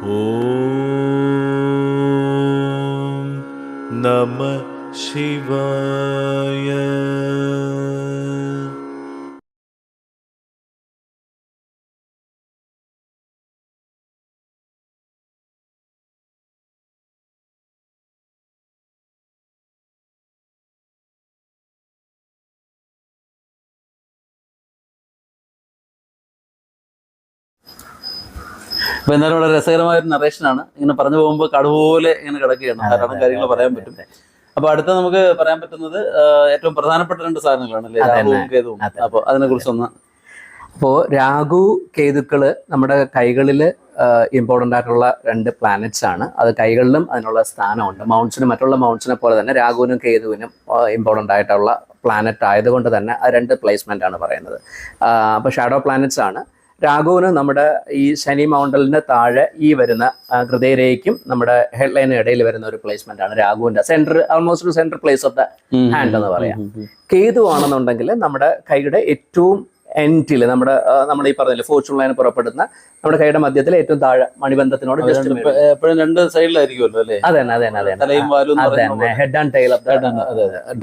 ഓം നമ ശിവായ. അപ്പൊ എന്നാലും വളരെ രസകരമായ ഒരു നറേഷനാണ്. ഇങ്ങനെ പറഞ്ഞു പോകുമ്പോൾ കടുപോലെ ഇങ്ങനെ കിടക്കുകയാണ്, ധാരാളം കാര്യങ്ങൾ പറയാൻ പറ്റും. അപ്പൊ അടുത്ത നമുക്ക് പറയാൻ പറ്റുന്നത് ഏറ്റവും പ്രധാനപ്പെട്ട രണ്ട് സാധനങ്ങളാണ്, രാഹുവും കേതുവും. അപ്പൊ അതിനെ കുറിച്ചൊന്ന്. അപ്പോൾ രാഹു കേതുക്കള് നമ്മുടെ കൈകളിൽ ഇമ്പോർട്ടൻ്റ് ആയിട്ടുള്ള രണ്ട് പ്ലാനറ്റ്സ് ആണ്. അത് കൈകളിലും അതിനുള്ള സ്ഥാനമുണ്ട്. മൗണ്ട്സിനും മറ്റുള്ള മൗണ്ട്സിനെ പോലെ തന്നെ രാഹുവിനും കേതുവിനും ഇമ്പോർട്ടൻ്റ് ആയിട്ടുള്ള പ്ലാനറ്റ് ആയതുകൊണ്ട് തന്നെ ആ രണ്ട് പ്ലേസ്മെൻ്റ് ആണ് പറയുന്നത്. അപ്പോൾ ഷാഡോ പ്ലാനറ്റ്സ് ആണ്. രാഹുവിന് നമ്മുടെ ഈ ശനി മൗണ്ടലിന് താഴെ ഈ വരുന്ന ഹൃദയരേഖയ്ക്കും നമ്മുടെ ഹെഡ് ലൈനും ഇടയിൽ വരുന്ന ഒരു പ്ലേസ്മെന്റ് ആണ് രാഹുവിന്റെ centre, almost centre place of the hand എന്ന് പറയാം. കേതു ആണെന്നുണ്ടെങ്കിൽ നമ്മുടെ കൈയുടെ ഏറ്റവും എൻഡിൽ നമ്മൾ ഈ പറഞ്ഞില്ലേ ഫോർച്യൂൺ ലൈൻ പുറപ്പെടുന്ന നമ്മുടെ കൈയുടെ മധ്യത്തിൽ ഏറ്റവും താഴെ മണിബന്ധത്തിനോട് എപ്പോഴും രണ്ട് സൈഡിലായിരിക്കുമല്ലോ അല്ലേ? അതെ head and tale of the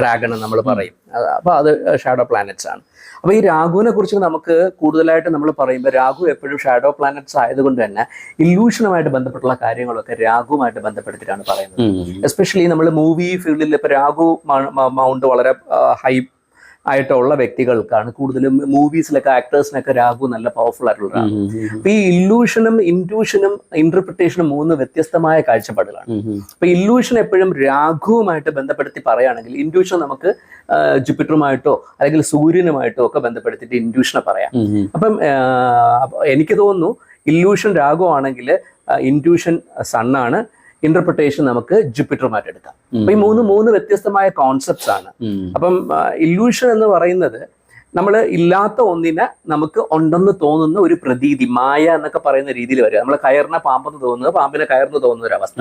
dragon നമ്മൾ പറയും. അപ്പൊ അത് ഷാഡോ പ്ലാനറ്റ്സ് ആണ്. അപ്പൊ ഈ രാഹുവിനെ കുറിച്ച് നമുക്ക് കൂടുതലായിട്ട് നമ്മൾ പറയുമ്പോൾ രാഹു എപ്പോഴും ഷാഡോ പ്ലാനറ്റ്സ് ആയതുകൊണ്ട് തന്നെ ഇല്യൂഷനുമായിട്ട് ബന്ധപ്പെട്ടുള്ള കാര്യങ്ങളൊക്കെ രാഹുവുമായിട്ട് ബന്ധപ്പെടുത്തിയിട്ടാണ് പറയുന്നത്. എസ്പെഷ്യലി നമ്മൾ മൂവി ഫീൽഡിൽ ഇപ്പൊ രാഹു മൗണ്ട് വളരെ ഹൈ ആയിട്ടുള്ള വ്യക്തികൾക്കാണ് കൂടുതലും മൂവീസിലൊക്കെ ആക്ടേഴ്സിനൊക്കെ രാഹു നല്ല പവർഫുൾ ആയിട്ടുള്ളതാണ്. അപ്പൊ ഈ ഇല്യൂഷനും ഇൻറ്റ്യൂഷനും ഇന്റർപ്രിട്ടേഷനും മൂന്ന് വ്യത്യസ്തമായ കാഴ്ചപ്പാടുകളാണ്. അപ്പൊ ഇല്യൂഷൻ എപ്പോഴും രാഹുവുമായിട്ട് ബന്ധപ്പെടുത്തി പറയുകയാണെങ്കിൽ ഇൻറ്റ്യൂഷൻ നമുക്ക് ജൂപ്പിറ്ററുമായിട്ടോ അല്ലെങ്കിൽ സൂര്യനുമായിട്ടോ ഒക്കെ ബന്ധപ്പെടുത്തിയിട്ട് ഇൻറ്റ്യൂഷനെ പറയാം. അപ്പം എനിക്ക് തോന്നുന്നു ഇല്യൂഷൻ രാഹു ആണെങ്കിൽ ഇൻറ്റ്യൂഷൻ സണ്ണാണ്, ഇന്റർപ്രിട്ടേഷൻ നമുക്ക് ജൂപ്പിറ്ററുമായിട്ട് എടുക്കാം. അപ്പൊ ഈ മൂന്ന് വ്യത്യസ്തമായ കോൺസെപ്റ്റ്സ് ആണ്. അപ്പം ഇല്യൂഷൻ എന്ന് പറയുന്നത് നമ്മൾ ഇല്ലാത്ത ഒന്നിനെ നമുക്ക് ഉണ്ടെന്ന് തോന്നുന്ന ഒരു പ്രതീതി, മായ എന്നൊക്കെ പറയുന്ന രീതിയിൽ വരിക. നമ്മൾ കയറിനെ പാമ്പെന്ന് തോന്നുന്നത്, പാമ്പിനെ കയർന്ന് തോന്നുന്ന ഒരു അവസ്ഥ.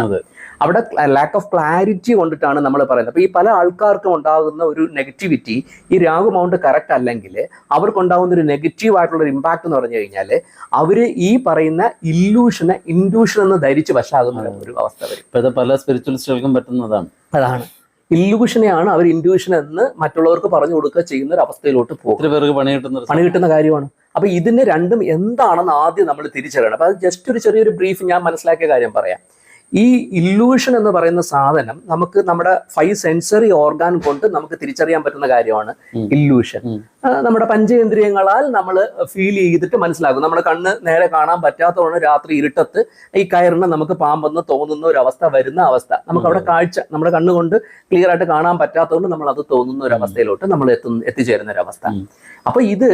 അവിടെ ലാക്ക് ഓഫ് ക്ലാരിറ്റി കൊണ്ടിട്ടാണ് നമ്മൾ പറയുന്നത്. അപ്പൊ ഈ പല ആൾക്കാർക്കും ഉണ്ടാകുന്ന ഒരു നെഗറ്റിവിറ്റി, ഈ രാഹു മൗണ്ട് കറക്റ്റ് അല്ലെങ്കിൽ അവർക്കുണ്ടാകുന്ന ഒരു നെഗറ്റീവ് ആയിട്ടുള്ള ഒരു ഇമ്പാക്ട് എന്ന് പറഞ്ഞു കഴിഞ്ഞാൽ അവര് ഈ പറയുന്ന ഇല്യൂഷനെ ഇൻഡ്യൂഷൻ എന്ന് ധരിച്ച് വശാകുന്ന ഒരു അവസ്ഥ വരും. ഇപ്പോഴത്തെ പല സ്പിരിച്വലിസ്റ്റുകൾക്കും പറ്റുന്നതാണ്. അതാണ് ഇല്യൂഷനെയാണ് അവർ ഇൻഡ്യൂഷൻ എന്ന് മറ്റുള്ളവർക്ക് പറഞ്ഞു കൊടുക്കുക ചെയ്യുന്ന ഒരു അവസ്ഥയിലോട്ട് പോകും. പണി കിട്ടുന്ന കാര്യമാണ്. അപ്പൊ ഇതിന് രണ്ടും എന്താണെന്ന് ആദ്യം നമ്മൾ തിരിച്ചറിയണം. അപ്പൊ അത് ജസ്റ്റ് ഒരു ചെറിയൊരു ബ്രീഫ് ഞാൻ മനസ്സിലാക്കിയ കാര്യം പറയാം. ഈ ഇല്യൂഷൻ എന്ന് പറയുന്ന സാധനം നമുക്ക് നമ്മുടെ 5 സെൻസറി ഓർഗാൻ കൊണ്ട് നമുക്ക് തിരിച്ചറിയാൻ പറ്റുന്ന കാര്യമാണ് ഇല്യൂഷൻ. നമ്മുടെ പഞ്ചേന്ദ്രിയങ്ങളാൽ നമ്മൾ ഫീൽ ചെയ്തിട്ട് മനസ്സിലാക്കും. നമ്മുടെ കണ്ണ് നേരെ കാണാൻ പറ്റാത്തതുകൊണ്ട് രാത്രി ഇരുട്ടത്ത് ഈ കയറിനെ നമുക്ക് പാമ്പെന്ന് തോന്നുന്ന ഒരു അവസ്ഥ വരുന്ന അവസ്ഥ, നമുക്ക് അവിടെ കാഴ്ച നമ്മുടെ കണ്ണുകൊണ്ട് ക്ലിയർ ആയിട്ട് കാണാൻ പറ്റാത്തതുകൊണ്ട് നമ്മൾ അത് തോന്നുന്ന ഒരു അവസ്ഥയിലോട്ട് നമ്മൾ എത്തിച്ചേരുന്ന ഒരു അവസ്ഥ. അപ്പൊ ഇത്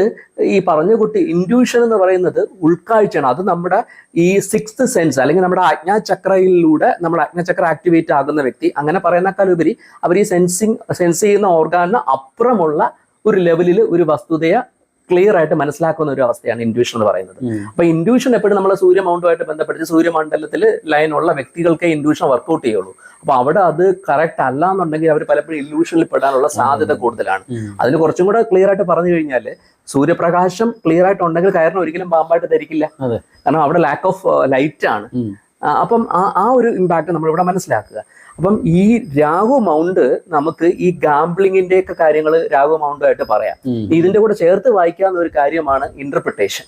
ഈ പറഞ്ഞ കുട്ടി ഇൻഡ്യൂഷൻ എന്ന് പറയുന്നത് ഉൾക്കാഴ്ചയാണ്. അത് നമ്മുടെ ഈ 6th സെൻസ് അല്ലെങ്കിൽ നമ്മുടെ ആജ്ഞാചക്രയിലൂടെ നമ്മുടെ ആജ്ഞാചക്ര ആക്ടിവേറ്റ് ആകുന്ന വ്യക്തി, അങ്ങനെ പറയുന്നേക്കാൾ ഉപരി അവർ ഈ സെൻസ് ചെയ്യുന്ന ഓർഗാനിന് അപ്പുറമുള്ള ഒരു ലെവലിൽ ഒരു വസ്തുതയെ ക്ലിയർ ആയിട്ട് മനസ്സിലാക്കുന്ന ഒരു അവസ്ഥയാണ് ഇൻഡ്യൂഷൻ എന്ന് പറയുന്നത്. അപ്പൊ ഇൻഡ്യൂഷൻ എപ്പോഴും നമ്മൾ സൂര്യമൗണ്ടുമായിട്ട് ബന്ധപ്പെടുത്തി സൂര്യമണ്ഡലത്തിൽ ലൈനുള്ള വ്യക്തികൾക്ക് ഇൻഡ്യൂഷൻ വർക്ക്ഔട്ട് ചെയ്യുള്ളൂ. അപ്പൊ അവിടെ അത് കറക്റ്റ് അല്ല എന്നുണ്ടെങ്കിൽ അവർ പലപ്പോഴും ഇല്യൂഷനിൽ പെടാനുള്ള സാധ്യത കൂടുതലാണ്. അതിന് കുറച്ചും കൂടെ ക്ലിയർ ആയിട്ട് പറഞ്ഞു കഴിഞ്ഞാൽ സൂര്യപ്രകാശം ക്ലിയർ ആയിട്ടുണ്ടെങ്കിൽ കയറിന് ഒരിക്കലും പാമ്പായിട്ട് ധരിക്കില്ല. കാരണം അവിടെ ലാക്ക് ഓഫ് ലൈറ്റ് ആണ്. അപ്പം ആ ഒരു ഇമ്പാക്ട് നമ്മൾ ഇവിടെ മനസ്സിലാക്കുക. അപ്പം ഈ രാഹു മൗണ്ട് നമുക്ക് ഈ ഗാംബ്ലിങ്ങിന്റെ ഒക്കെ കാര്യങ്ങൾ രാഹു മൗണ്ടുമായിട്ട് പറയാം. ഇതിന്റെ കൂടെ ചേർത്ത് വായിക്കാവുന്ന ഒരു കാര്യമാണ് ഇന്റർപ്രിട്ടേഷൻ.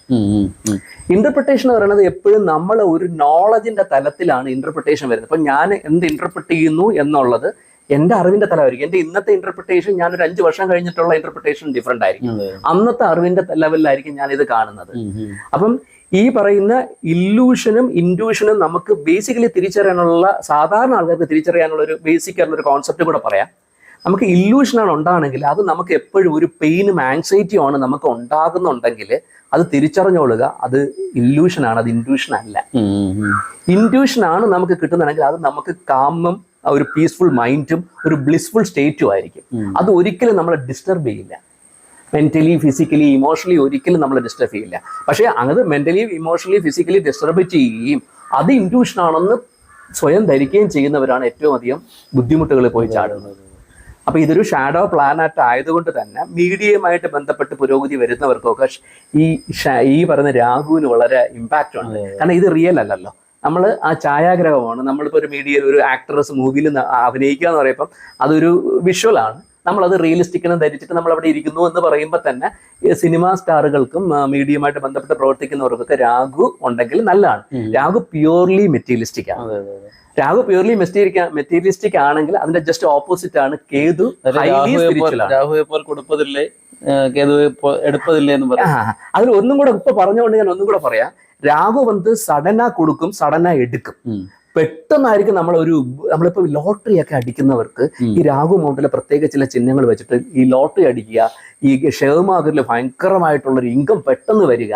ഇന്റർപ്രിട്ടേഷൻ എന്ന് പറയുന്നത് എപ്പോഴും നമ്മൾ ഒരു നോളജിന്റെ തലത്തിലാണ് ഇന്റർപ്രിട്ടേഷൻ വരുന്നത്. അപ്പൊ ഞാൻ എന്ത് ഇന്റർപ്രിറ്റ് ചെയ്യുന്നു എന്നുള്ളത് എന്റെ അറിവിന്റെ തലമായിരിക്കും. എന്റെ ഇന്നത്തെ ഇന്റർപ്രിട്ടേഷൻ ഞാനൊരു 5 വർഷം കഴിഞ്ഞിട്ടുള്ള ഇന്റർപ്രിട്ടേഷൻ ഡിഫറെന്റ് ആയിരിക്കും. അന്നത്തെ അറിവിന്റെ ലെവലിലായിരിക്കും ഞാൻ ഇത് കാണുന്നത്. അപ്പം ഈ പറയുന്ന ഇല്യൂഷനും ഇൻഡ്യൂഷനും നമുക്ക് ബേസിക്കലി തിരിച്ചറിയാനുള്ള, സാധാരണ ആൾക്കാർക്ക് തിരിച്ചറിയാനുള്ള ഒരു ബേസിക് ആയിട്ടുള്ള ഒരു കോൺസെപ്റ്റ് കൂടെ പറയാം. നമുക്ക് ഇല്യൂഷനാണ് ഉണ്ടാണെങ്കിൽ അത് നമുക്ക് എപ്പോഴും ഒരു പെയിനും ആങ്സൈറ്റിയും ആണ് നമുക്ക് ഉണ്ടാകുന്നുണ്ടെങ്കിൽ അത് തിരിച്ചറിഞ്ഞോളുക, അത് ഇല്യൂഷനാണ്, അത് ഇൻഡ്യൂഷൻ അല്ല. ഇൻഡ്യൂഷൻ ആണ് നമുക്ക് കിട്ടുന്നുണ്ടെങ്കിൽ അത് നമുക്ക് കാമും ഒരു പീസ്ഫുൾ മൈൻഡും ഒരു ബ്ലിസ്ഫുൾ സ്റ്റേറ്റും ആയിരിക്കും. അത് ഒരിക്കലും നമ്മളെ ഡിസ്റ്റർബ് ചെയ്യില്ല. മെന്റലി ഫിസിക്കലി ഇമോഷണലി ഒരിക്കലും നമ്മൾ ഡിസ്റ്റർബ് ചെയ്യില്ല. പക്ഷേ അങ്ങനെ മെന്റലി ഇമോഷണലി ഫിസിക്കലി ഡിസ്റ്റർബ് ചെയ്യുകയും അത് ഇൻഡ്യൂഷൻ ആണെന്ന് സ്വയം ധരിക്കുകയും ചെയ്യുന്നവരാണ് ഏറ്റവും അധികം ബുദ്ധിമുട്ടുകളിൽ പോയി ചാടുന്നത്. അപ്പൊ ഇതൊരു ഷാഡോ പ്ലാനറ്റ് ആയതുകൊണ്ട് തന്നെ മീഡിയയുമായിട്ട് ബന്ധപ്പെട്ട് പുരോഗതി വരുന്നവർക്കൊക്കെ ഈ പറയുന്ന രാഹുവിന് വളരെ ഇമ്പാക്റ്റ് ഉണ്ട്. കാരണം ഇത് റിയൽ അല്ലല്ലോ. നമ്മൾ ആ ഛായാഗ്രഹമാണ്. നമ്മളിപ്പോൾ ഒരു മീഡിയയിൽ ഒരു ആക്ട്രസ് മൂവിയിൽ അഭിനയിക്കുക എന്ന് പറയുമ്പം അതൊരു വിഷ്വലാണ്. നമ്മളത് റിയലിസ്റ്റിക്കിനും ധരിച്ചിട്ട് നമ്മൾ അവിടെ ഇരിക്കുന്നു എന്ന് പറയുമ്പോൾ തന്നെ സിനിമാ സ്റ്റാറുകൾക്കും മീഡിയയുമായിട്ട് ബന്ധപ്പെട്ട് പ്രവർത്തിക്കുന്നവർക്കൊക്കെ രാഘു ഉണ്ടെങ്കിൽ നല്ലതാണ്. രാഘു പ്യൂർലി മെറ്റീരിയലിസ്റ്റിക് ആണ്. രാഘു പ്യൂർലി മെറ്റീരിയലിസ്റ്റിക് ആണെങ്കിൽ അതിന്റെ ജസ്റ്റ് ഓപ്പോസിറ്റ് ആണ് കേതു. രാഹുവെ പോലെ കൊടുപ്പതില്ലേ, കേതുവെ എടുപ്പതില്ലേ എന്ന് പറയാം. അതിൽ ഒന്നും കൂടെ ഇപ്പൊ പറഞ്ഞുകൊണ്ട് ഞാൻ ഒന്നും കൂടെ പറയാം. രാഹു വന്ന് സഡനാ കൊടുക്കും, സഡനാ എടുക്കും. പെട്ടെന്നായിരിക്കും നമ്മളിപ്പോ ലോട്ടറി ഒക്കെ അടിക്കുന്നവർക്ക് ഈ രാഹു മൗണ്ടിലെ പ്രത്യേക ചില ചിഹ്നങ്ങൾ വെച്ചിട്ട് ഈ ലോട്ടറി അടിക്കുക, ഈ ഷെയർ മാർക്കറ്റിൽ ഭയങ്കരമായിട്ടുള്ളൊരു ഇൻകം പെട്ടെന്ന് വരിക.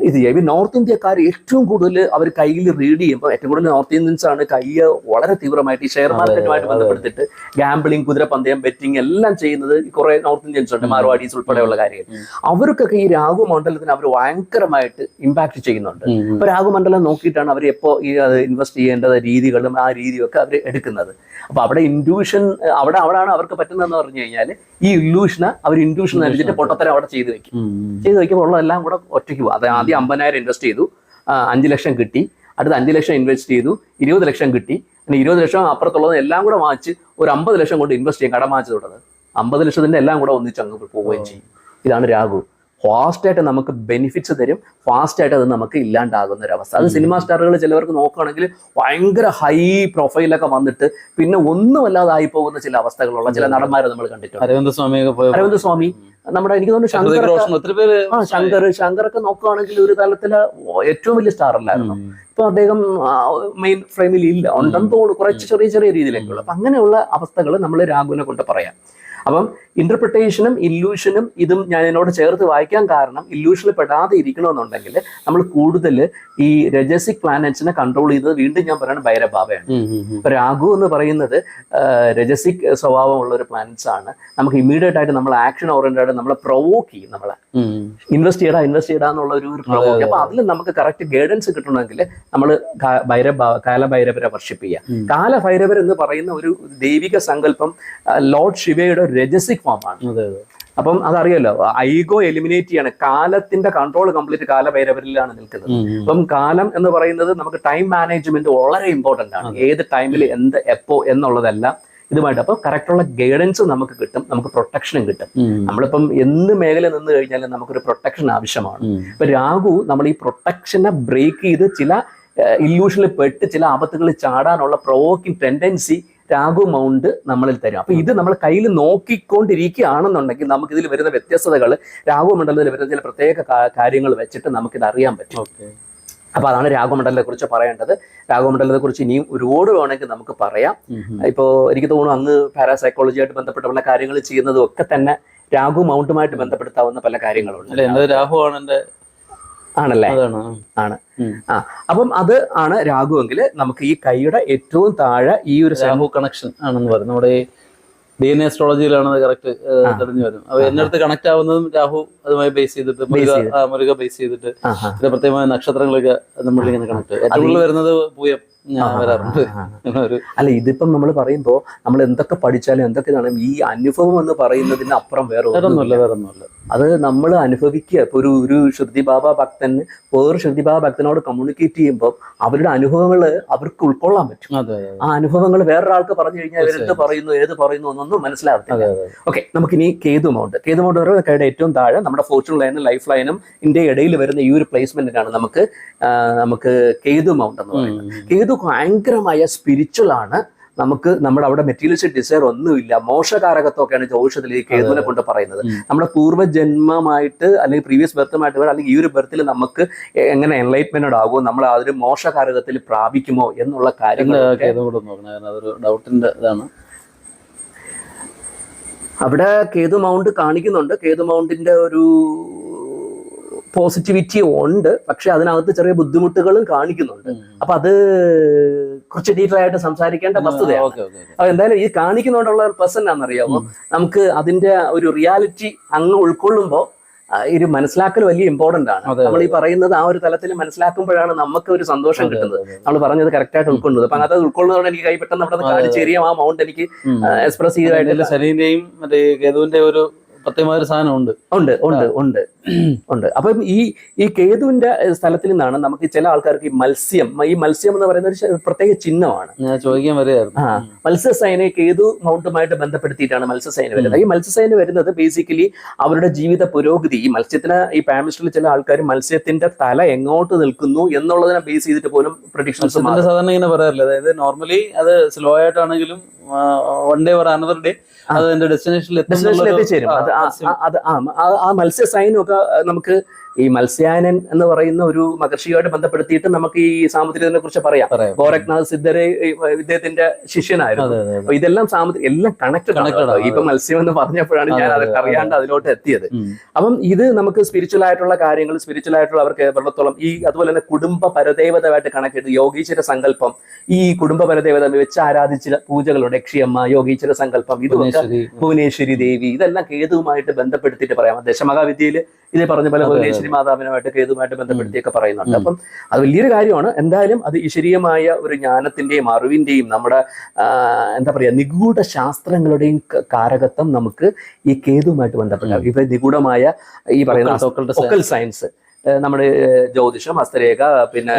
ഇത് നോർത്ത് ഇന്ത്യക്കാർ ഏറ്റവും കൂടുതൽ അവർ കയ്യിൽ റീഡ് ചെയ്യുമ്പോൾ ഏറ്റവും കൂടുതൽ നോർത്ത് ഇന്ത്യൻസ് ആണ് കൈ വളരെ തീവ്രമായിട്ട് ഈ ഷെയർ മാർക്കറ്റുമായിട്ട് ബന്ധപ്പെടുത്തിട്ട് ഗാംബ്ലിംഗ്, കുതിരപ്പന്തയം, ബെറ്റിംഗ് എല്ലാം ചെയ്യുന്നത് കുറെ നോർത്ത് ഇന്ത്യൻസ് ഉണ്ട്, മാർവാഡീസ് ഉൾപ്പെടെയുള്ള കാര്യങ്ങൾ. അവർക്കൊക്കെ ഈ രാഹു മണ്ഡലത്തിന് അവർ ഭയങ്കരമായിട്ട് ഇമ്പാക്ട് ചെയ്യുന്നുണ്ട്. ഇപ്പൊ രാഹു മണ്ഡലം നോക്കിയിട്ടാണ് അവർ എപ്പോ ഈ ഇൻവെസ്റ്റ് ചെയ്യേണ്ടത് രീതികളും ആ രീതിയും ഒക്കെ അവർ എടുക്കുന്നത്. അപ്പൊ അവിടെ ഇൻഡ്യൂഷൻ അവിടെയാണ് അവർക്ക് പറ്റുന്നതെന്ന് പറഞ്ഞു കഴിഞ്ഞാൽ ഈ ഇല്യൂഷന് അവർ ഇൻഡ്യൂഷൻ അനുസരിച്ചിട്ട് പൊട്ടത്തരം അവിടെ ചെയ്തു വെക്കുമ്പോൾ ഉള്ളതെല്ലാം കൂടെ ഒറ്റയ്ക്ക് പോകും. അത് ആദ്യം 50,000 ഇൻവെസ്റ്റ് ചെയ്തു, 5 ലക്ഷം കിട്ടി. അടുത്ത് 5 ലക്ഷം ഇൻവെസ്റ്റ് ചെയ്തു, 20 ലക്ഷം കിട്ടി. പിന്നെ 20 ലക്ഷം അപ്പുറത്തുള്ളത് എല്ലാം കൂടെ വാങ്ങിച്ച് ഒരു 50 ലക്ഷം കൊണ്ട് ഇൻവെസ്റ്റ് ചെയ്യാൻ കടം വാങ്ങിച്ചു തുടങ്ങുന്നത്. 50 ലക്ഷത്തിന്റെ എല്ലാം കൂടെ ഒന്നിച്ച് അങ്ങ് പോവുകയും ചെയ്യും. ഇതാണ് രാഹു. ഫാസ്റ്റായിട്ട് നമുക്ക് ബെനിഫിറ്റ്സ് തരും, ഫാസ്റ്റായിട്ട് അത് നമുക്ക് ഇല്ലാണ്ടാകുന്ന ഒരു അവസ്ഥ. അത് സിനിമാ സ്റ്റാറുകൾ ചിലവർക്ക് നോക്കുകയാണെങ്കിൽ ഭയങ്കര ഹൈ പ്രൊഫൈലൊക്കെ വന്നിട്ട് പിന്നെ ഒന്നുമല്ലാതായി പോകുന്ന ചില അവസ്ഥകളുള്ള ചില നടന്മാരെ നമ്മൾ കണ്ടിട്ടുണ്ട്. അരവിന്ദ് സ്വാമി, നമ്മുടെ എനിക്ക് തോന്നുന്നു ശങ്കറൊക്കെ നോക്കുകയാണെങ്കിൽ ഒരു തലത്തില് ഏറ്റവും വലിയ സ്റ്റാർ അല്ലായിരുന്നു. ഇപ്പൊ അദ്ദേഹം മെയിൻ ഫ്രെയിമിൽ ഇല്ല, ഉണ്ടെന്ന് തോന്നുന്നു, കുറച്ച് ചെറിയ ചെറിയ രീതിയിലേക്കുള്ള. അപ്പൊ അങ്ങനെയുള്ള അവസ്ഥകൾ നമ്മൾ രാഘുവിനെ കൊണ്ട് പറയാം. അപ്പം ഇന്റർപ്രിട്ടേഷനും ഇല്യൂഷനും ഇതും ഞാൻ എന്നോട് ചേർത്ത് വായിക്കാൻ കാരണം, ഇല്യൂഷനിൽ പെടാതെ ഇരിക്കണമെന്നുണ്ടെങ്കിൽ നമ്മൾ കൂടുതൽ ഈ രജസിക് പ്ലാനറ്റ്സിനെ കൺട്രോൾ ചെയ്തത് വീണ്ടും ഞാൻ പറയുന്നത് ഭൈരബാബയാണ്. ഇപ്പൊ രാഹു എന്ന് പറയുന്നത് രജസിക് സ്വഭാവമുള്ള ഒരു പ്ലാനറ്റ്സ് ആണ്. നമുക്ക് ഇമ്മീഡിയറ്റ് ആയിട്ട് നമ്മൾ ആക്ഷൻ ഓറിയന്റഡ് നമ്മളെ പ്രൊവോക്ക് ചെയ്യും, നമ്മളെ ഇൻവെസ്റ്റ് ചെയ്യടാ എന്നുള്ള ഒരു പ്രൊവോക്ക്. അപ്പൊ അതിൽ നമുക്ക് കറക്റ്റ് ഗൈഡൻസ് കിട്ടണമെങ്കിൽ നമ്മൾ കാലഭൈരവരെ വർഷിപ്പ് ചെയ്യാം. കാലഭൈരവർ എന്ന് പറയുന്ന ഒരു ദൈവിക സങ്കല്പം ലോർഡ് ശിവയുടെ രജസിക് ഫോം ആണ്. അപ്പം അതറിയാലോ, ഐഗോ എലിമിനേറ്റ് ചെയ്യാണ്. കാലത്തിന്റെ കൺട്രോൾ കംപ്ലീറ്റ് കാലഭൈരവരിലാണ് നിൽക്കുന്നത്. അപ്പം കാലം എന്ന് പറയുന്നത് നമുക്ക് ടൈം മാനേജ്മെന്റ് വളരെ ഇമ്പോർട്ടന്റ് ആണ്. ഏത് ടൈമിൽ എന്ത് എപ്പോ എന്നുള്ളതെല്ലാം ഇതുമായിട്ട്. അപ്പൊ കറക്റ്റുള്ള ഗൈഡൻസ് നമുക്ക് കിട്ടും, നമുക്ക് പ്രൊട്ടക്ഷനും കിട്ടും. നമ്മളിപ്പം എന്ത് മേഖല നിന്ന് കഴിഞ്ഞാലും നമുക്കൊരു പ്രൊട്ടക്ഷൻ ആവശ്യമാണ്. ഇപ്പൊ രാഹു നമ്മൾ ഈ പ്രൊട്ടക്ഷനെ ബ്രേക്ക് ചെയ്ത് ചില ഇല്യൂഷനിൽ പെട്ട് ചില ആപത്തുകളിൽ ചാടാനുള്ള പ്രൊവോക്കിംഗ് ടെൻഡൻസി രാഹു മൗണ്ട് നമ്മളിൽ തരും. അപ്പൊ ഇത് നമ്മൾ കയ്യിൽ നോക്കിക്കൊണ്ടിരിക്കുകയാണെന്നുണ്ടെങ്കിൽ നമുക്ക് ഇതിൽ വരുന്ന വ്യത്യസ്തതകൾ, രാഹു മണ്ഡലത്തിൽ വരുന്ന ചില പ്രത്യേക കാര്യങ്ങൾ വെച്ചിട്ട് നമുക്കിത് അറിയാൻ പറ്റും. അപ്പൊ അതാണ് രാഹുമണ്ഡലത്തെ കുറിച്ച് പറയേണ്ടത്. രാഹുമണ്ഡലത്തെ കുറിച്ച് ഇനിയും ഒരുപാട് വേണമെങ്കിൽ നമുക്ക് പറയാം. ഇപ്പോ എനിക്ക് തോന്നുന്നു അങ്ങ് പാരാസൈക്കോളജിയായിട്ട് ബന്ധപ്പെട്ട പല കാര്യങ്ങൾ ചെയ്യുന്നതും ഒക്കെ തന്നെ രാഹു മൗണ്ടുമായിട്ട് ബന്ധപ്പെടുത്താവുന്ന പല കാര്യങ്ങളുണ്ട്. രാഹു ആണ് എന്റെ ആണല്ലേ? ആണ്. അപ്പം അത് ആണ് രാഹു എങ്കിൽ നമുക്ക് ഈ കൈയുടെ ഏറ്റവും താഴെ ഈ ഒരു രാഹു കണക്ഷൻ ആണെന്ന് പറയും. നമ്മുടെ DNA അസ്ട്രോളജിയിലാണ് അത് കറക്റ്റ് തെളിഞ്ഞു വരും. അപ്പൊ എന്റെ അടുത്ത് കണക്ട് ആവുന്നതും രാഹു അതുമായി ബേസ് ചെയ്തിട്ട്, മുരുക ബേസ് ചെയ്തിട്ട് ഇത് പ്രത്യേകമായ നക്ഷത്രങ്ങളൊക്കെ നമ്മളിങ്ങനെ കണക്ട്. ഏറ്റവും കൂടുതൽ വരുന്നത് പൂയം വരാറുണ്ട്. അല്ല, ഇതിപ്പം നമ്മൾ പറയുമ്പോ നമ്മൾ എന്തൊക്കെ പഠിച്ചാലും എന്തൊക്കെ ഈ അനുഭവം എന്ന് പറയുന്നതിന് അപ്പുറം വേറെ ഒന്നുമില്ല. അത് നമ്മൾ അനുഭവിക്കുക. ഇപ്പൊ ഒരു ശ്രുതി ബാബ ഭക്തന് വേറെ ശ്രുതി ബാബ ഭക്തനോട് കമ്മ്യൂണിക്കേറ്റ് ചെയ്യുമ്പോൾ അവരുടെ അനുഭവങ്ങൾ അവർക്ക് ഉൾക്കൊള്ളാൻ പറ്റും. ആ അനുഭവങ്ങൾ വേറൊരാൾക്ക് പറഞ്ഞു കഴിഞ്ഞാൽ അവരെന്ത് പറയുന്നു, ഏത് പറയുന്നു എന്നൊന്നും മനസ്സിലാകത്തില്ല. ഓക്കെ, നമുക്കിനി കേതു മൗണ്ട് പറയുന്നത് കൈയുടെ ഏറ്റവും താഴെ നമ്മുടെ ഫോർച്യൂൺ ലൈനും ലൈഫ് ലൈനും ഇന്ത്യ ഇടയിൽ വരുന്ന ഈ ഒരു പ്ലേസ്മെന്റിനാണ് നമുക്ക് കേതു മൗണ്ട് എന്ന് പറയുന്നത്. കേതു ഭയങ്കരമായ സ്പിരിച്വൽ ആണ്. നമ്മുടെ അവിടെ മെറ്റീരിയലിസ്റ്റിക് ഡിസയർ ഒന്നുമില്ല. മോശകാരകത്വമൊക്കെയാണ് ജ്യോതിഷത്തിൽ ഈ കേതുവിനെ കൊണ്ട് പറയുന്നത്. നമ്മുടെ പൂർവ്വജന്മമായിട്ട് അല്ലെങ്കിൽ പ്രീവിയസ് ബർത്തുമായിട്ട് അല്ലെങ്കിൽ ഈ ഒരു ബർത്തിൽ നമുക്ക് എങ്ങനെ എൻലൈറ്റ്മെന്റ് ആകുമോ, നമ്മൾ അതൊരു മോശകാരകത്തിൽ പ്രാപിക്കുമോ എന്നുള്ള കാര്യങ്ങൾ അവിടെ കേതു മൗണ്ട് കാണിക്കുന്നുണ്ട്. കേതു മൗണ്ടിന്റെ ഒരു പോസിറ്റിവിറ്റി ഉണ്ട്, പക്ഷെ അതിനകത്ത് ചെറിയ ബുദ്ധിമുട്ടുകളും കാണിക്കുന്നുണ്ട്. അപ്പൊ അത് കുറച്ച് ഡീറ്റെയിൽ ആയിട്ട് സംസാരിക്കേണ്ട വസ്തുതയാണ്. അപ്പൊ എന്തായാലും ഈ കാണിക്കുന്നതുകൊണ്ടുള്ള ഒരു പേഴ്സൺ ആണെന്നറിയാമോ, നമുക്ക് അതിന്റെ ഒരു റിയാലിറ്റി അങ്ങ് ഉൾക്കൊള്ളുമ്പോൾ ഇത് മനസ്സിലാക്കൽ വലിയ ഇമ്പോർട്ടന്റ് ആണ്. നമ്മൾ ഈ പറയുന്നത് ആ ഒരു തലത്തിൽ മനസ്സിലാക്കുമ്പോഴാണ് നമുക്ക് ഒരു സന്തോഷം കിട്ടുന്നത്. നമ്മൾ പറഞ്ഞത് കറക്റ്റ് ആയിട്ട് ഉൾക്കൊള്ളുന്നത്. അപ്പൊ അത് ഉൾക്കൊള്ളുന്നതോടെ എനിക്ക് കൈപ്പെട്ടെന്ന് അവിടെ കാണിച്ചേരിയ ആ മൗണ്ട് എനിക്ക് എക്സ്പ്രസ് ചെയ്തതായിട്ട് ശനിന്റെയും മറ്റേ കേതുവിന്റെ ഒരു പ്രത്യേകമായ ഒരു സാധനം ഉണ്ട്. ഉണ്ട് ഉണ്ട് ഉണ്ട് ഉണ്ട്. അപ്പം ഈ കേതുവിന്റെ സ്ഥലത്തിൽ നിന്നാണ് നമുക്ക് ചില ആൾക്കാർക്ക് ഈ മത്സ്യം എന്ന് പറയുന്ന ഒരു പ്രത്യേക ചിഹ്നമാണ്. ഞാൻ ചോദിക്കാൻ വരികയായിരുന്നു. മത്സ്യസൈന കേതു മൗണ്ടുമായിട്ട് ബന്ധപ്പെടുത്തിയിട്ടാണ് മത്സ്യസൈന വരുന്നത്. ഈ മത്സ്യസൈന വരുന്നത് ബേസിക്കലി അവരുടെ ജീവിത പുരോഗതി, ഈ മത്സ്യത്തിന് ഈ പാമിസ്റ്റിൽ ചില ആൾക്കാർ മത്സ്യത്തിന്റെ തല എങ്ങോട്ട് നിൽക്കുന്നു എന്നുള്ളതിനെ ബേസ് ചെയ്തിട്ട് പോലും പ്രഡിക്ഷൻസ് സാധാരണ ഇങ്ങനെ പറയാറില്ല. അതായത് നോർമലി അത് സ്ലോ ആയിട്ടാണെങ്കിലും one day or another day അത് എന്റെ ഡെസ്റ്റിനേഷനിൽ എത്തിച്ചേരും. ആ മത്സ്യ സൈനൊക്കെ നമുക്ക് ഈ മത്സ്യായനൻ എന്ന് പറയുന്ന ഒരു മഹർഷിയുമായിട്ട് ബന്ധപ്പെടുത്തിയിട്ട് നമുക്ക് ഈ സാമുദ്രികത്തിനെ കുറിച്ച് പറയാം. ഗോരഖ്നാഥ് സിദ്ധരെ ഇദ്ദേഹത്തിന്റെ ശിഷ്യനായിരുന്നു. അപ്പൊ ഇതെല്ലാം എല്ലാം കണക്റ്റഡ് ആണ്. ഇപ്പൊ മത്സ്യം എന്ന് പറഞ്ഞപ്പോഴാണ് ഞാൻ അതൊക്കെ അറിയാണ്ട് അതിലോട്ട് എത്തിയത്. അപ്പം ഇത് നമുക്ക് സ്പിരിച്വൽ ആയിട്ടുള്ള കാര്യങ്ങൾ, സ്പിരിച്വൽ ആയിട്ടുള്ള അവർക്ക് എത്രത്തോളം അതുപോലെ തന്നെ കുടുംബ പരദേവതമായിട്ട് കണക്ട് ചെയ്ത് യോഗീശ്വര സങ്കല്പം, ഈ കുടുംബ പരദേവത വെച്ച് ആരാധിച്ച പൂജകളുണ്ട്. യക്ഷിയമ്മ, യോഗീശ്വര സങ്കല്പം, ഇതൊക്കെ ഭുവനേശ്വരി ദേവി, ഇതെല്ലാം കേതുവുമായിട്ട് ബന്ധപ്പെടുത്തിയിട്ട് പറയാം. ദശമഹാവിദ്യയിൽ ഇതേ പറഞ്ഞ പോലെ ഭുവനേശ്വരി മാതാവിനുമായിട്ട് കേതുമായിട്ട് ബന്ധപ്പെടുത്തിയൊക്കെ പറയുന്നുണ്ട്. അപ്പം അത് വലിയൊരു കാര്യമാണ്. എന്തായാലും അത് ഈശ്വരീയമായ ഒരു ജ്ഞാനത്തിന്റെയും അറിവിന്റെയും നമ്മുടെ എന്താ പറയാ നിഗൂഢ ശാസ്ത്രങ്ങളുടെയും കാരകത്വം നമുക്ക് ഈ കേതുവുമായിട്ട് ബന്ധപ്പെട്ടാണ്. ഇപ്പൊ നിഗൂഢമായ ഈ പറയുന്ന ഒക്കൽ സയൻസ്, നമ്മുടെ ജ്യോതിഷം, ഹസ്തരേഖ, പിന്നെ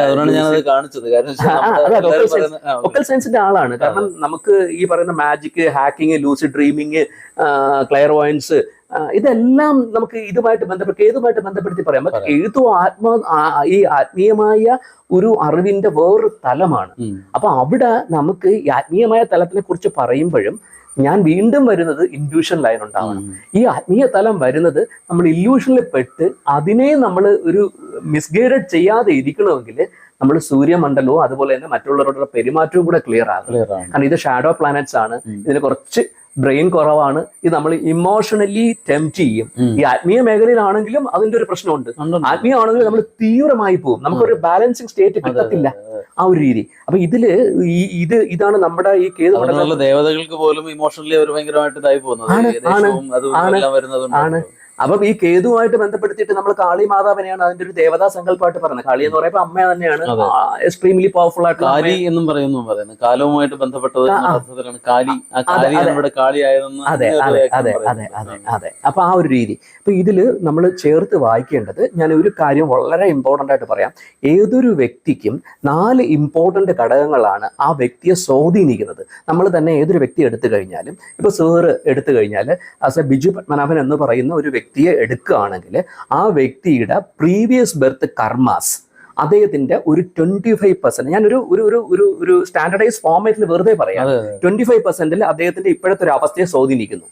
ഒക്കൽ സയൻസിന്റെ ആളാണ്. കാരണം നമുക്ക് ഈ പറയുന്ന magic, hacking, lucid dreaming, clairvoyance, ഇതെല്ലാം നമുക്ക് ഇതുമായിട്ട് കേതുമായിട്ട് ബന്ധപ്പെടുത്തി പറയാം. കേതു ഈ ആത്മീയമായ ഒരു അറിവിന്റെ വേറൊരു തലമാണ്. അപ്പൊ അവിടെ നമുക്ക് ഈ ആത്മീയമായ തലത്തിനെ കുറിച്ച് പറയുമ്പോഴും ഞാൻ വീണ്ടും വരുന്നത് ഇൻഡ്യൂഷൻ ലൈൻ ഉണ്ടാവണം. ഈ ആത്മീയ തലം വരുന്നത് നമ്മൾ ഇല്യൂഷനിൽ പെട്ട് അതിനെ നമ്മൾ ഒരു മിസ്ഗൈഡഡ് ചെയ്യാതെ ഇരിക്കണമെങ്കിൽ നമ്മൾ സൂര്യമണ്ഡലവും അതുപോലെ തന്നെ മറ്റുള്ളവരുടെ പെരുമാറ്റവും കൂടെ ക്ലിയർ ആകും. കാരണം ഇത് ഷാഡോ പ്ലാനറ്റ്സ് ആണ്, ഇതിന് കുറച്ച് ബ്രെയിൻ കുറവാണ്, ഇത് നമ്മൾ ഇമോഷണലി ടെംപ്റ്റ് ചെയ്യും. ഈ ആത്മീയ മേഖലയിലാണെങ്കിലും അതിന്റെ ഒരു പ്രശ്നമുണ്ട്. ആത്മീയമാണെങ്കിലും നമ്മൾ തീവ്രമായി പോകും, നമുക്കൊരു ബാലൻസിങ് സ്റ്റേറ്റ് കിട്ടത്തില്ല ആ ഒരു രീതി. അപ്പൊ ഇതാണ് നമ്മുടെ ഈ കേതു ദേവതകൾക്ക് പോലും ഇമോഷണലി അവർ ഭയങ്കരമായിട്ട് ഇതായി പോകുന്നത് ആണ്. അപ്പം ഈ കേതുവായിട്ട് ബന്ധപ്പെടുത്തിയിട്ട് നമ്മൾ കാളി മാതാവിനെയാണ് അതിന്റെ ഒരു ദേവതാ സങ്കല്പമായിട്ട് പറയുന്നത്. കാളി എന്ന് പറയുമ്പോൾ അമ്മ തന്നെയാണ്, എക്സ്ട്രീംലി പവർഫുൾ ആയിട്ട് കാലി എന്നും പറയുന്നത്. കാലവുമായിട്ട് ബന്ധപ്പെട്ടത് കാലി. അതെ അതെ അതെ അതെ അതെ അതെ. അപ്പൊ ആ ഒരു രീതി. അപ്പൊ ഇതില് നമ്മൾ ചേർത്ത് വായിക്കേണ്ടത്, ഞാൻ ഒരു കാര്യം വളരെ ഇമ്പോർട്ടന്റ് ആയിട്ട് പറയാം. ഏതൊരു വ്യക്തിക്കും 4 ഇമ്പോർട്ടന്റ് ഘടകങ്ങളാണ് ആ വ്യക്തിയെ സ്വാധീനിക്കുന്നത്. നമ്മൾ തന്നെ ഏതൊരു വ്യക്തി എടുത്തു കഴിഞ്ഞാലും, ഇപ്പൊ സാറ് എടുത്തു കഴിഞ്ഞാൽ ബിജു പത്മനാഭൻ എന്ന് പറയുന്ന ഒരു വ്യക്തിയെ എടുക്കുകയാണെങ്കിൽ ആ വ്യക്തിയുടെ പ്രീവിയസ് ബർത്ത് കർമാസ്, അദ്ദേഹത്തിന്റെ ഒരു 25%, ഞാൻ ഒരു സ്റ്റാൻഡർഡൈസ് ഫോർമാറ്റിൽ വെറുതെ പറയാം, 25% അദ്ദേഹത്തിന്റെ ഇപ്പോഴത്തെ ഒരു അവസ്ഥയെ സ്വാധീനിക്കുന്നു.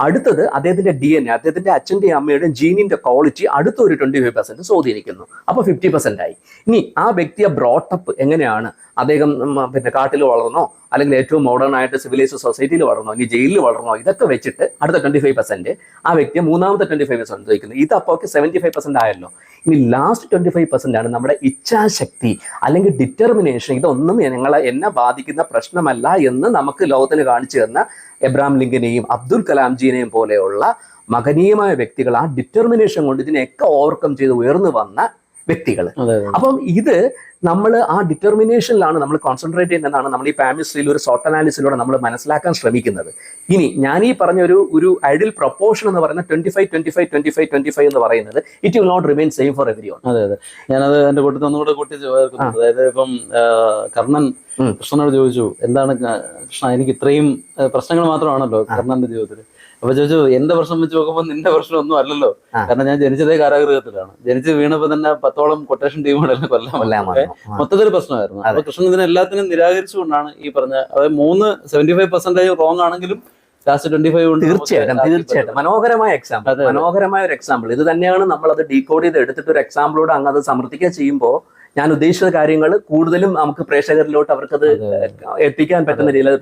അടുത്തത് അദ്ദേഹത്തിന്റെ DNA, അദ്ദേഹത്തിന്റെ അച്ഛന്റെയും അമ്മയുടെയും ജീനിന്റെ ക്വാളിറ്റി അടുത്ത ഒരു 25% സ്വാധീനിക്കുന്നു. അപ്പൊ 50% ആയി. ഇനി ആ വ്യക്തിയെ ബ്രോട്ടപ്പ് എങ്ങനെയാണ്, അദ്ദേഹം പിന്നെ കാട്ടിൽ വളർന്നോ അല്ലെങ്കിൽ ഏറ്റവും മോഡേൺ ആയിട്ട് സിവിലൈസ്ഡ് സൊസൈറ്റിയിൽ വളർന്നോ, ഇനി ജയിലിൽ വളർന്നോ, ഇതൊക്കെ വെച്ചിട്ട് അടുത്ത 25% ആ വ്യക്തിയെ മൂന്നാമത്തെ 25% വയ്ക്കുന്നത്. ഇത് അപ്പോൾ 75% ആയല്ലോ. ഇനി ലാസ്റ്റ് 25% ആണ് നമ്മുടെ ഇച്ഛാശക്തി അല്ലെങ്കിൽ ഡിറ്റർമിനേഷൻ. ഇതൊന്നും എന്നെ ബാധിക്കുന്ന പ്രശ്നമല്ല എന്ന് നമുക്ക് ലോകത്തിന് കാണിച്ചു തന്ന എബ്രഹാം ലിങ്കനെയും അബ്ദുൽ കലാംജീനെയും പോലെയുള്ള മഹനീയമായ വ്യക്തികൾ ആ ഡിറ്റർമിനേഷൻ കൊണ്ട് ഇതിനെയൊക്കെ ഓവർകം ചെയ്ത് ഉയർന്നു വന്ന വ്യക്തികൾ. അപ്പം ഇത് നമ്മൾ ആ ഡിറ്റർമിനേഷനിലാണ് നമ്മൾ കോൺസെൻട്രേറ്റ് ചെയ്യുന്നതാണ് നമ്മൾ ഈ പാമിസ്ട്രിയിൽ ഒരു സോർട്ട് അനാലിസിലൂടെ നമ്മൾ മനസ്സിലാക്കാൻ ശ്രമിക്കുന്നത്. ഇനി ഞാൻ ഈ പറഞ്ഞ ഒരു ഐഡിയൽ പ്രൊപ്പോർഷൻ എന്ന് പറയുന്നത് 25-25-25-25 എന്ന് പറയുന്നത് it will not remain same for everyone. അതെ അതെ, ഞാനത് എന്റെ കൂട്ടത്തിൽ ഒന്നുകൂടെ കൂട്ടി ചേർക്കുന്നത്. അതായത് ഇപ്പം കർണൻ കൃഷ്ണനോട് ചോദിച്ചു, എന്താണ് കൃഷ്ണ എനിക്ക് ഇത്രയും പ്രശ്നങ്ങൾ മാത്രമാണല്ലോ കർണന്റെ ജീവിതത്തിൽ. അപ്പൊ ചോദിച്ചു, എന്റെ പ്രശ്നം വെച്ച് നോക്കുമ്പോൾ നിന്റെ പ്രശ്നം ഒന്നും അല്ലല്ലോ, കാരണം ഞാൻ ജനിച്ചതേ കാരാഗൃഹത്തിലാണ്, ജനിച്ച് വീണപ്പോ തന്നെ 10ഓളം കൊട്ടേഷൻ ടീമുകളെല്ലാം കൊല്ലാൻ മൊത്തത്തിൽ പ്രശ്നമായിരുന്നു. അപ്പൊ കൃഷ്ണൻ ഇതിനെ എല്ലാത്തിനും നിരാകരിച്ചുകൊണ്ടാണ് ഈ പറഞ്ഞ, അതായത് 75% റോങ് ആണെങ്കിലും ലാസ്റ്റ് 25 കൊണ്ട് തീർച്ചയായിട്ടും മനോഹരമായ എക്സാമ്പിൾ, മനോഹരമായ ഒരു എക്സാമ്പിൾ. ഇത് തന്നെയാണ് നമ്മൾ അത് ഡീകോഡ് ചെയ്ത് എടുത്തിട്ട് ഒരു എക്സാമ്പിളോട് അങ്ങ് അത് സമർത്ഥിക്കുക ചെയ്യുമ്പോൾ ഞാൻ ഉദ്ദേശിച്ച കാര്യങ്ങൾ കൂടുതലും നമുക്ക് പ്രേക്ഷകരിലോട്ട് അവർക്കത് എത്തിക്കാൻ പറ്റുന്ന രീതിയിൽ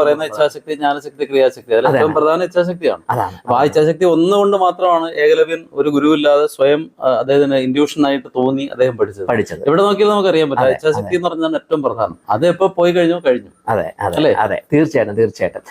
പറയുന്ന ഇച്ഛാശക്തി, ജ്ഞാനശക്തി, ക്രിയാശക്തി, അതിൽ ഏറ്റവും പ്രധാന ഇച്ഛാശക്തിയാണ്. അപ്പൊ ആ ഇച്ഛാശക്തി ഒന്നുകൊണ്ട് മാത്രമാണ് ഏകലവ്യൻ ഒരു ഗുരുവില്ലാതെ സ്വയം അദ്ദേഹത്തിന് ഇൻഡ്യൂഷനായിട്ട് തോന്നി അദ്ദേഹം പഠിച്ചത്. എവിടെ നോക്കിയാലും നമുക്ക് അറിയാൻ പറ്റും. ഇച്ഛാശക്തി എന്ന് പറഞ്ഞാൽ ഏറ്റവും പ്രധാനം. അത് എപ്പോ പോയി കഴിഞ്ഞു. അതെ അതെ അതെ, തീർച്ചയായിട്ടും.